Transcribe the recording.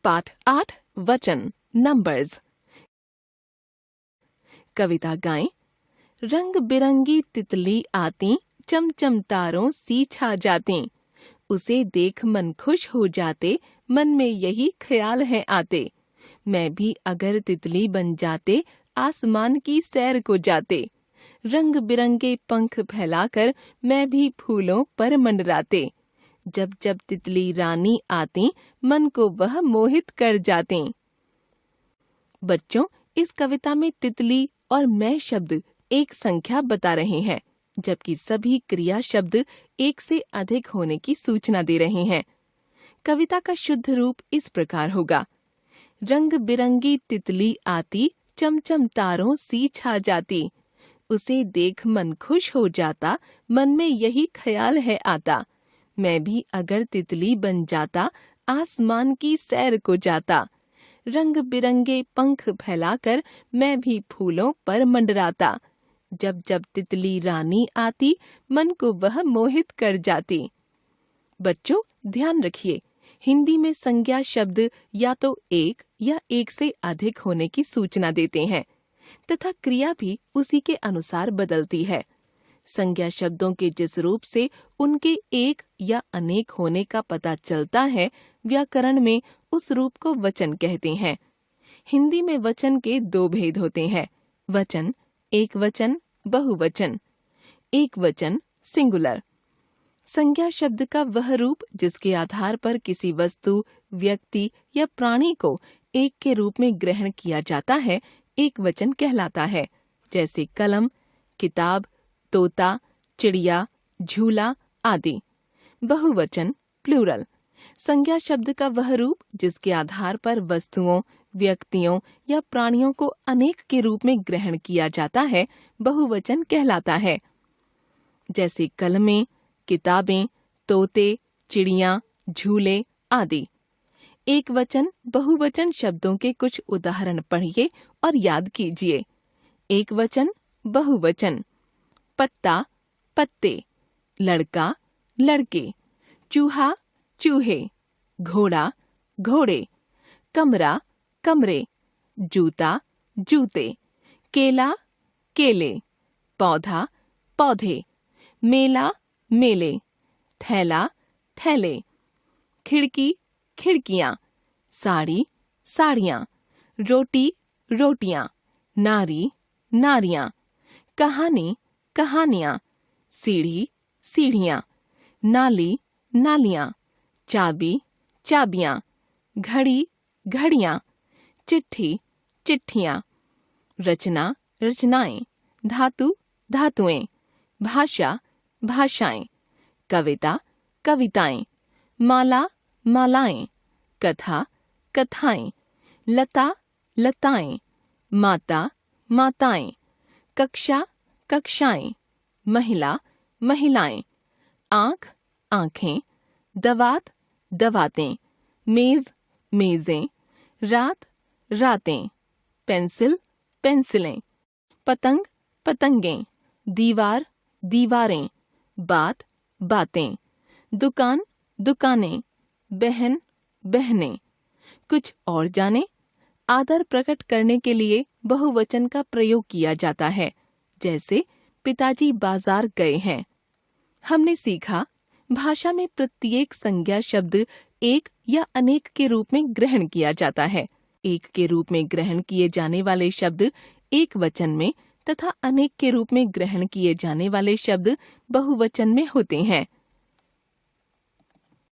पाठ 8 वचन नंबर्स। कविता गाएं। रंग बिरंगी तितली आती, चमचम तारों सी छा जाती। उसे देख मन खुश हो जाते, मन में यही ख्याल है आते। मैं भी अगर तितली बन जाते, आसमान की सैर को जाते। रंग बिरंगे पंख फैलाकर मैं भी फूलों पर मंडराते। जब जब तितली रानी आती, मन को वह मोहित कर जाती। बच्चों, इस कविता में तितली और मैं शब्द एक संख्या बता रहे हैं, जबकि सभी क्रिया शब्द एक से अधिक होने की सूचना दे रहे हैं। कविता का शुद्ध रूप इस प्रकार होगा। रंग बिरंगी तितली आती, चमचम तारों सी छा जाती। उसे देख मन खुश हो जाता, मन में यही ख्याल है आता। मैं भी अगर तितली बन जाता, आसमान की सैर को जाता। रंग बिरंगे पंख फैलाकर मैं भी फूलों पर मंडराता। जब जब तितली रानी आती, मन को वह मोहित कर जाती। बच्चों, ध्यान रखिए, हिंदी में संज्ञा शब्द या तो एक या एक से अधिक होने की सूचना देते हैं तथा क्रिया भी उसी के अनुसार बदलती है। संज्ञा शब्दों के जिस रूप से उनके एक या अनेक होने का पता चलता है, व्याकरण में उस रूप को वचन कहते हैं। हिंदी में वचन के दो भेद होते हैं, वचन, एक वचन, बहुवचन। एक वचन सिंगुलर। संज्ञा शब्द का वह रूप जिसके आधार पर किसी वस्तु, व्यक्ति या प्राणी को एक के रूप में ग्रहण किया जाता है, एक वचन कहलाता है, जैसे कलम, किताब, तोता, चिड़िया, झूला आदि। बहुवचन प्लूरल। संज्ञा शब्द का वह रूप जिसके आधार पर वस्तुओं, व्यक्तियों या प्राणियों को अनेक के रूप में ग्रहण किया जाता है, बहुवचन कहलाता है, जैसे कलमें, किताबें, तोते, चिड़िया, झूले आदि। एक वचन, बहुवचन शब्दों के कुछ उदाहरण पढ़िए और याद कीजिए। एक वचन, बहुवचन। पत्ता, पत्ते। लड़का, लड़के। चूहा, चूहे। घोड़ा, घोड़े। कमरा, कमरे। जूता, जूते। केला, केले। पौधा, पौधे। मेला, मेले। थैला, थैले। खिड़की, खिड़कियां। साड़ी, साड़ियां। रोटी, रोटियां। नारी, नारियां। कहानी, कहानियां। सीढ़ी, सीढ़ियां। नाली, नालियां। चाबी, चाबियां। घड़ी, घड़ियां। चिट्ठी, चिट्ठियां। रचना, रचनाएं। धातु, धातुएं। भाषा, भाषाएं। कविता, कविताएं। माला, मालाएं। कथा, कथाएं। लता, लताएं। माता, माताएं। कक्षा, कक्षाएं। महिला, महिलाएं। आँख, आँखें। दवात, दवातें। मेज, मेजें। रात, रातें। पेंसिल, पेंसिलें। पतंग, पतंगें। दीवार, दीवारें। बात, बातें। दुकान, दुकानें। बहन, बहनें। कुछ और जानें। आदर प्रकट करने के लिए बहुवचन का प्रयोग किया जाता है, जैसे पिताजी बाजार गए हैं। हमने सीखा, भाषा में प्रत्येक संज्ञा शब्द एक या अनेक के रूप में ग्रहण किया जाता है। एक के रूप में ग्रहण किए जाने वाले शब्द एक वचन में तथा अनेक के रूप में ग्रहण किए जाने वाले शब्द बहुवचन में होते हैं।